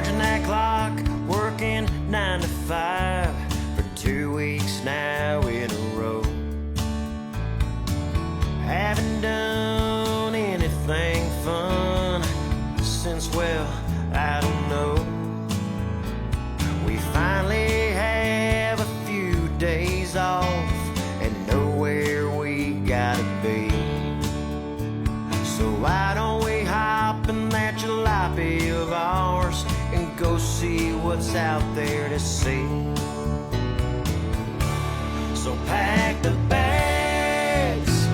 Charging that clock, working 9 to 5 for 2 weeks now in a row. Haven't done anything fun since, well, I don't know. We finally have a few days off and know where we gotta be. So why don't we hop in that jalopy of ours and go see what's out there to see? So pack the bags,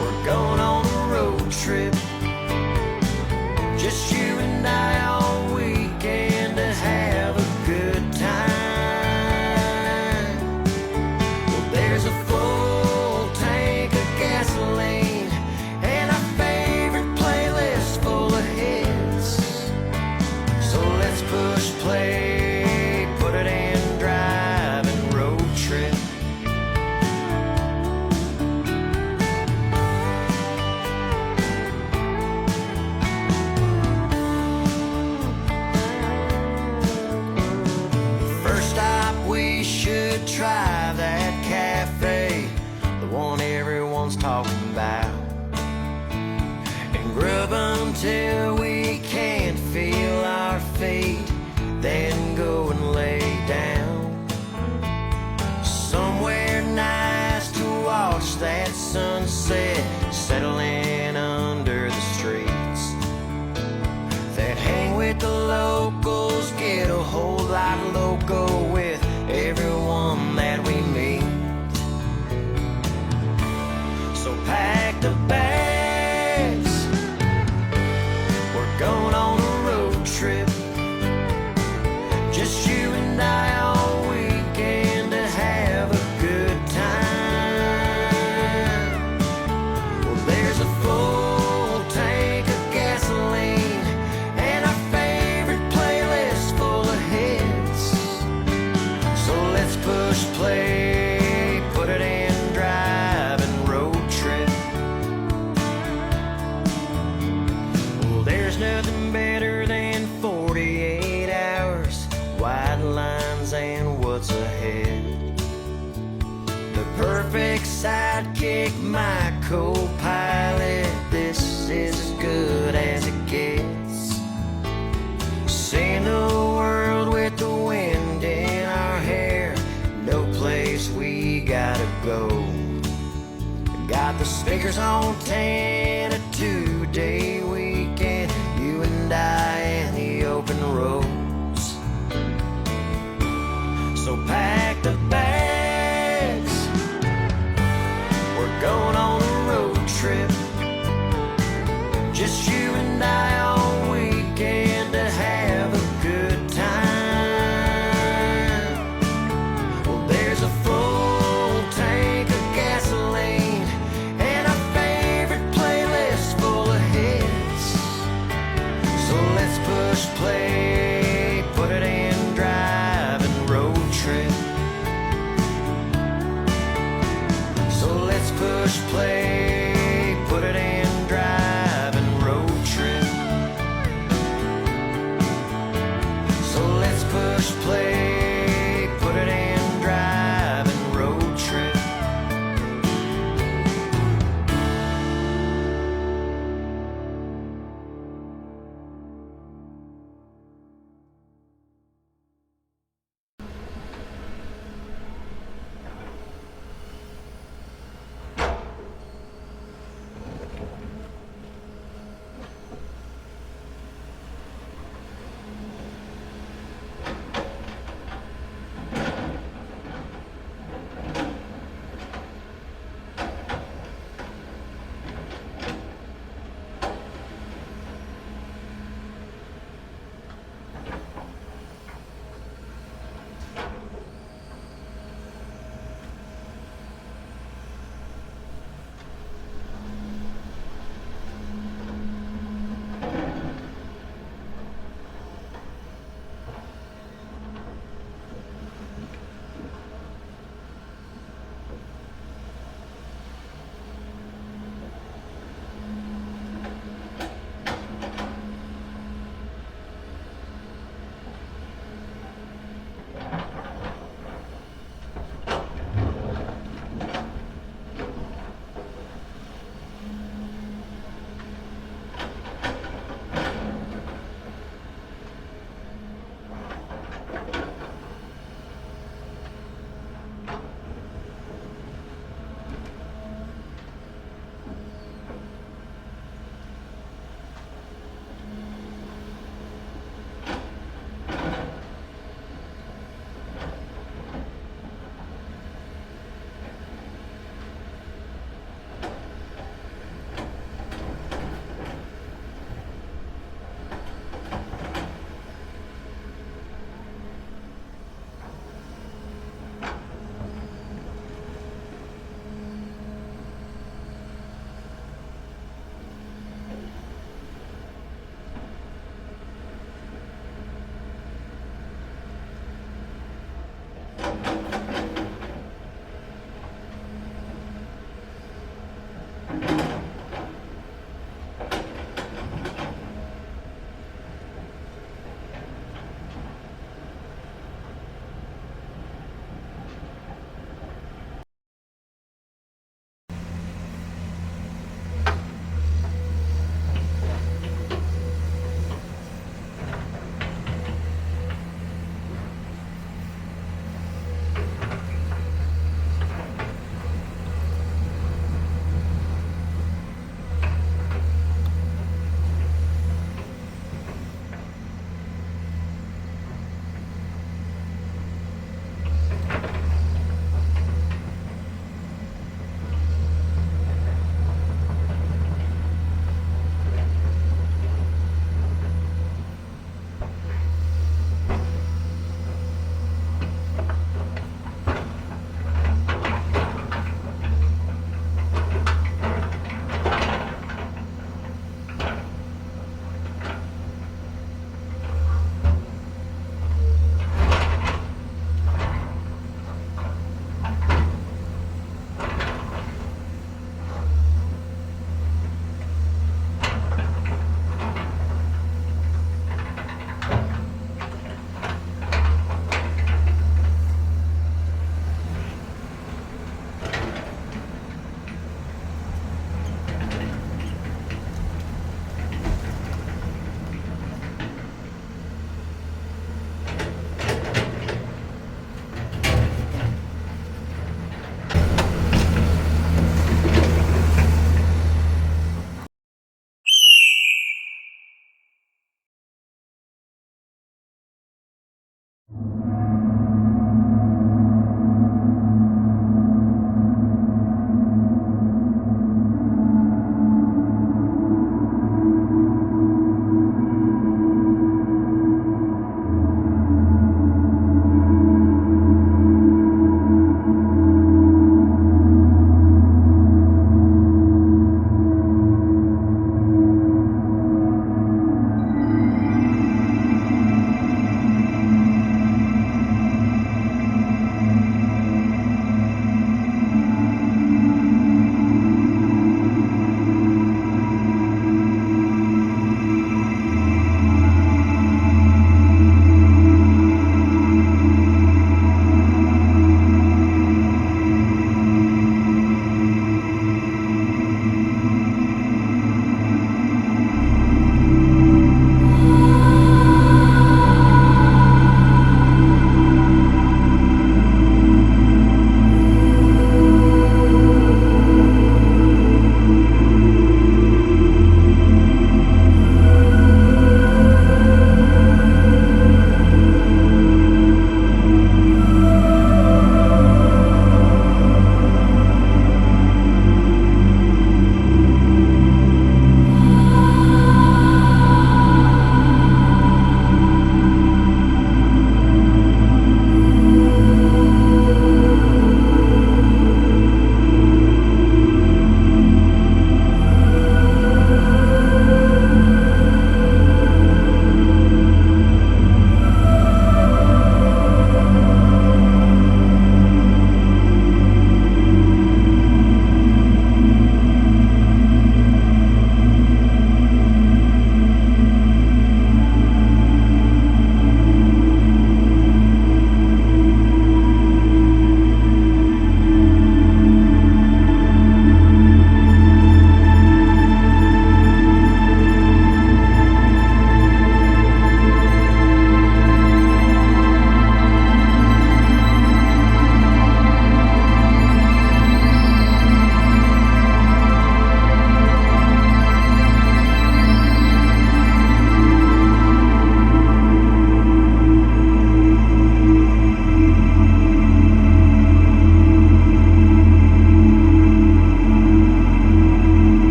we're going on a road trip. Just you and I all weekend to have a good time. Well, there's a full tank of gasoline and our favorite playlist full of hits. So let's push play, put it in drive and road trip. First stop, we should try that cafe, the one everyone's talking about, and grub until we can't feel our feet, then go and lay down somewhere nice to watch that sunset settling under the streets. That hang with the locals, get a whole lot loco with everyone that we meet. So pack the bags, we're going on a road trip. Just you and I all weekend to have a good time. Well, there's a full tank of gasoline and our favorite playlist full of hits. So let's push play, put it in drive and road trip. Well, there's nothing better than 48 hours, wide lines and what's ahead. The perfect sidekick, my co-pilot, this is as good as it gets. Seeing the world with the wind in our hair, no place we gotta go. Got the speakers on 10, a 2-day weekend, you and I in the open roads. So pack the bags, we're going on a road trip. Just you and I